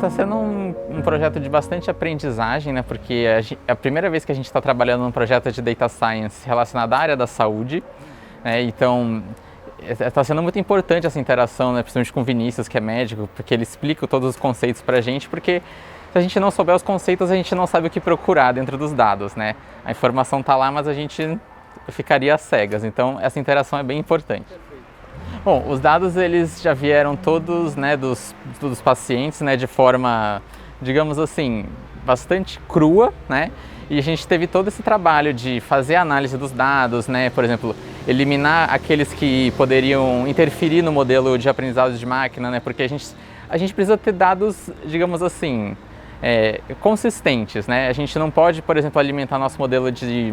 Tá sendo um projeto de bastante aprendizagem, né? Porque é a primeira vez que a gente está trabalhando num projeto de Data Science relacionado à área da saúde, né? Então, está sendo muito importante essa interação, né? Principalmente com o Vinícius, que é médico, porque ele explica todos os conceitos para a gente, porque se a gente não souber os conceitos, a gente não sabe o que procurar dentro dos dados, né? A informação está lá, mas a gente ficaria às cegas. Então, essa interação é bem importante. Bom, os dados eles já vieram todos, né, dos pacientes, né, de forma, digamos assim, bastante crua, né? E a gente teve todo esse trabalho de fazer a análise dos dados, né? Por exemplo, eliminar aqueles que poderiam interferir no modelo de aprendizado de máquina, né? Porque a gente precisa ter dados, digamos assim, consistentes, né? A gente não pode, por exemplo, alimentar nosso modelo de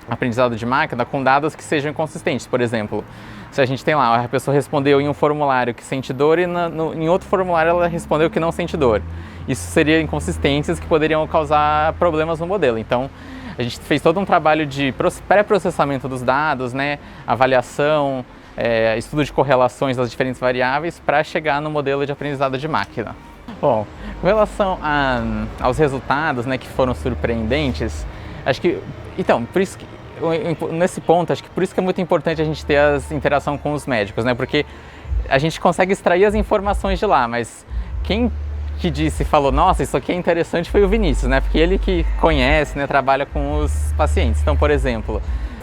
aprendizado de máquina com dados que sejam inconsistentes. Por exemplo, se a gente tem lá, a pessoa respondeu em um formulário que sente dor e em outro formulário ela respondeu que não sente dor. Isso seria inconsistências que poderiam causar problemas no modelo. Então, a gente fez todo um trabalho de pré-processamento dos dados, né, avaliação, estudo de correlações das diferentes variáveis para chegar no modelo de aprendizado de máquina. Bom, com relação aos resultados, né, que foram surpreendentes, acho que, então, por isso que, nesse ponto, acho que por isso que é muito importante a gente ter a interação com os médicos, né? Porque a gente consegue extrair as informações de lá, mas quem que falou, nossa, isso aqui é interessante, foi o Vinícius, né? Porque ele que conhece, né, trabalha com os pacientes. Então, por exemplo,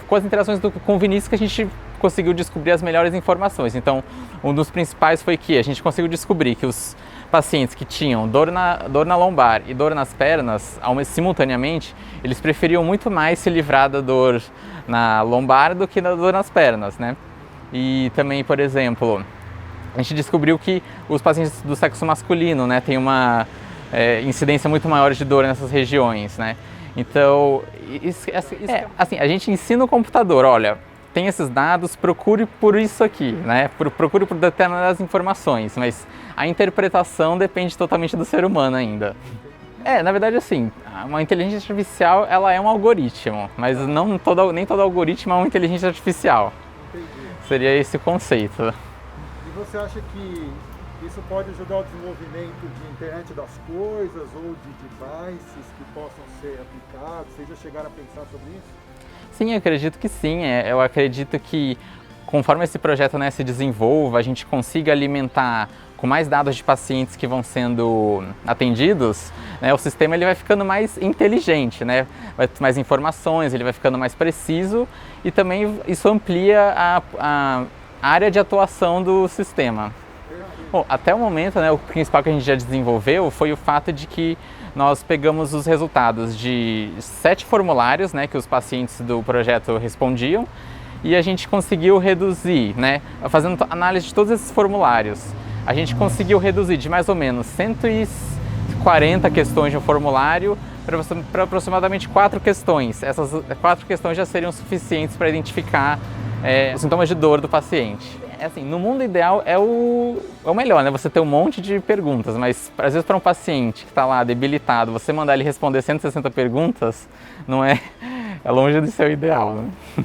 com as interações com o Vinícius que a gente conseguiu descobrir as melhores informações. Então, um dos principais foi que a gente conseguiu descobrir que os pacientes que tinham dor na lombar e dor nas pernas, simultaneamente, eles preferiam muito mais se livrar da dor na lombar do que da dor nas pernas, né? E também, por exemplo, a gente descobriu que os pacientes do sexo masculino, né, têm uma incidência muito maior de dor nessas regiões, né? Então, assim, a gente ensina o computador, olha, tem esses dados, procure por isso aqui, né? Procure por determinadas informações, mas a interpretação depende totalmente do ser humano ainda. Na verdade, assim, uma inteligência artificial, ela é um algoritmo, mas nem todo algoritmo é uma inteligência artificial. Entendi. Seria esse o conceito. E você acha que isso pode ajudar o desenvolvimento de internet das coisas ou de devices que possam ser aplicados? Vocês já chegaram a pensar sobre isso? Sim, eu acredito que sim. Eu acredito que conforme esse projeto, né, se desenvolva, a gente consiga alimentar com mais dados de pacientes que vão sendo atendidos, né, o sistema ele vai ficando mais inteligente, né, vai ter mais informações, ele vai ficando mais preciso e também isso amplia a área de atuação do sistema. Bom, até o momento, né, o principal que a gente já desenvolveu foi o fato de que nós pegamos os resultados de 7 formulários, né, que os pacientes do projeto respondiam e a gente conseguiu reduzir, né, fazendo análise de todos esses formulários, a gente conseguiu reduzir de mais ou menos 140 questões de um formulário para aproximadamente 4 questões. Essas 4 questões já seriam suficientes para identificar os sintomas de dor do paciente. Assim, no mundo ideal é o melhor, né? Você ter um monte de perguntas, mas às vezes para um paciente que está lá debilitado, você mandar ele responder 160 perguntas, não é longe de ser o ideal, né?